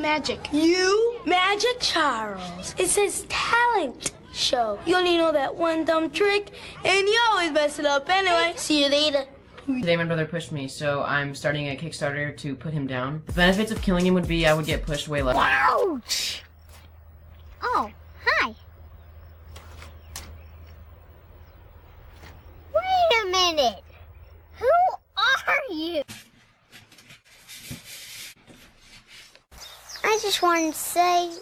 magic. You? Magic? Charles, it says talent show. You only know that one dumb trick, and you always mess it up anyway. See you later. Today my brother pushed me, so I'm starting a Kickstarter to put him down. The benefits of killing him would be I would get pushed way less. Ouch! Oh, hi. Wait a minute. Who are you? I just wanted to say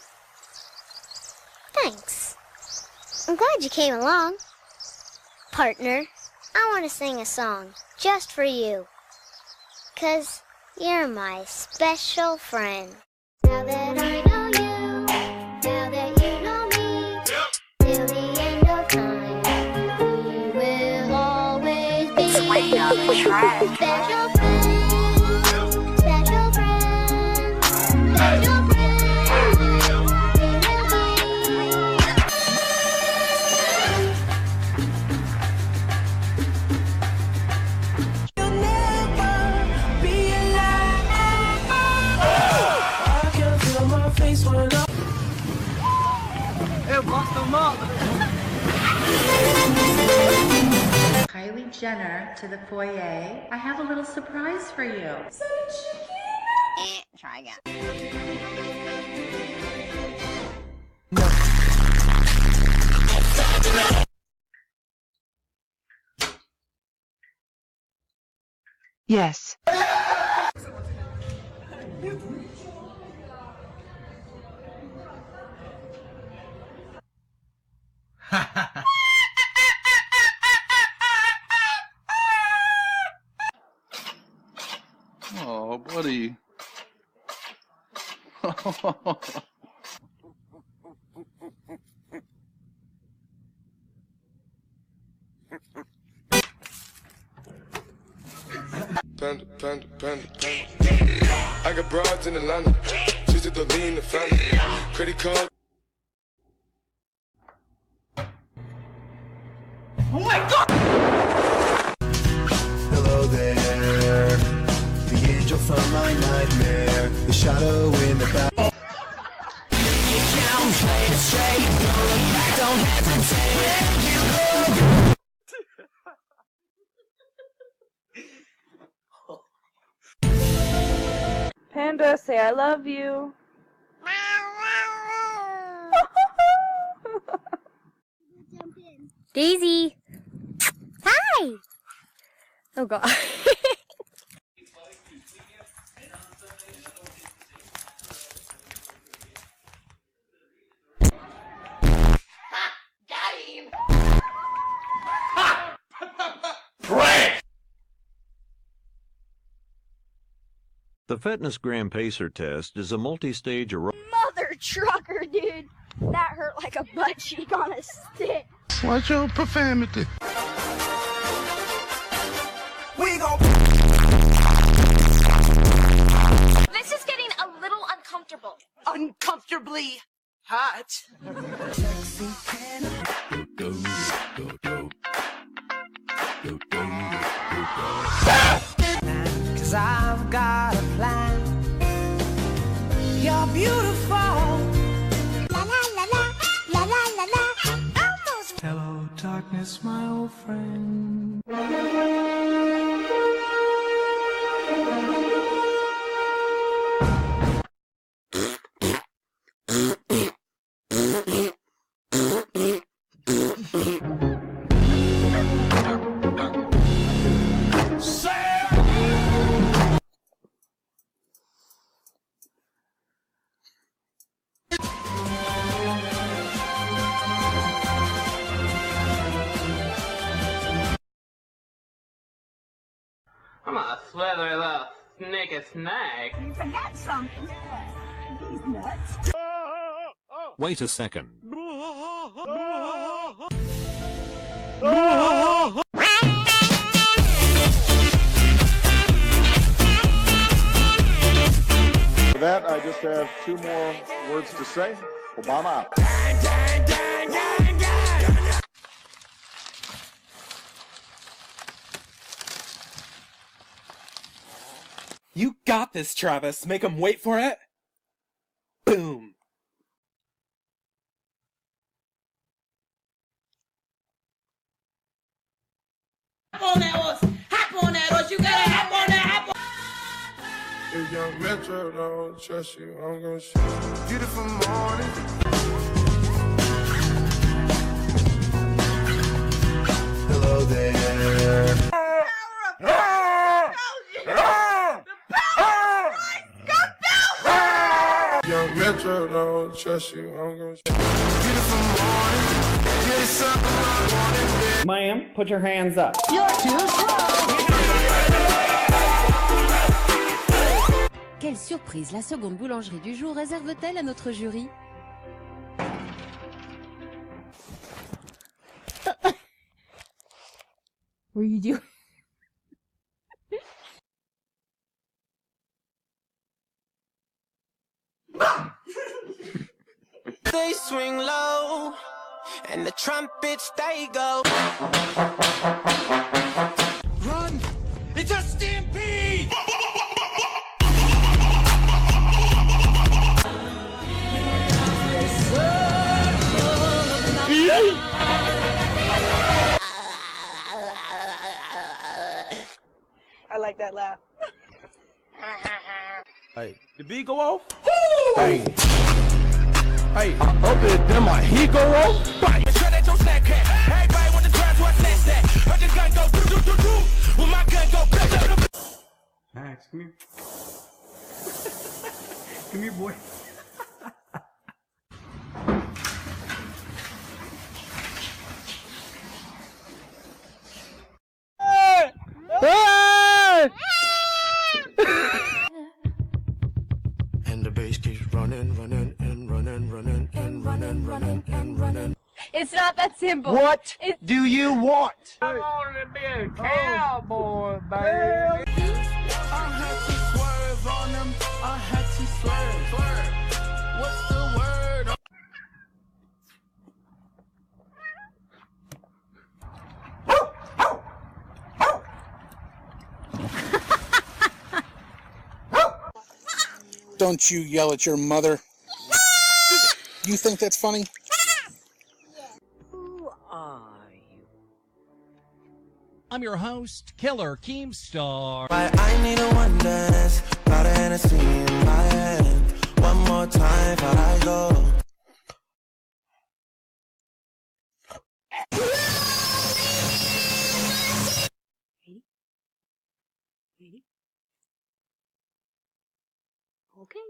thanks. I'm glad you came along. Partner, I want to sing a song just for you. 'Cause you're my special friend. Now that I know you, now that you know me, till the end of time, we will always be special friends, special friends, special friends, special friends. Kylie Jenner to the foyer. I have a little surprise for you. Some chicken. Try again. Yes. Oh, buddy. Panda, panda, panda, panda. I got broads in Atlanta. She's the lean, the family. Credit card. Oh my God! Hello there, the angel from my nightmare, the shadow in the back. Down, play it straight, don't look back, don't hesitate. Panda, say I love you. Daisy! Hi! Oh God. The Fitness Gram Pacer test is a multi-stage Mother trucker, dude! That hurt like a butt cheek on a stick. Watch your profanity. We gon' This is getting a little uncomfortable. uncomfortably hot. Cause I've got a plan. You're beautiful. La la la la, la la la la. Almost. Hello, darkness, my old friend. I'm a slithery little sneaky snake. You forgot something. These nuts. Wait a second. For that, I just have two more words to say. Obama out. You got this, Travis. Make him wait for it. Boom. Hop on that horse. Hop on that horse. You gotta hop on that. Hop on. If young Metro don't trust you, I'm gonna shoot you. Beautiful morning. Hello there. Young Metro don't trust you, I'm gonna shoot you. Beautiful morning. You're something I wanted. Ma'am, put your hands up. You're too slow. Quelle surprise la seconde boulangerie du jour réserve-t-elle à notre jury? What are you doing? They swing low, and the trumpets they go. Run! It's a stampede! I like that laugh. Hey, the beat go off? Hey. Hey, other than my heat go off? Bang! Everybody want the crowd to assess that. Heard the gun go do do do do. When my gun go blah blah blah. Max, come here. Come here, boy. And the bass keeps running, running, and running, running, and running, running, and running. It's not that simple. What It's do you want? I wanted to be a cowboy, baby. I had to swerve on them. I had to swerve. What's the word? Don't you yell at your mother. You think that's funny? Who are you? I'm your host, Killer Keemstar. I need a one dance. Got a Hennessy in my hand. One more time before I go. Okay.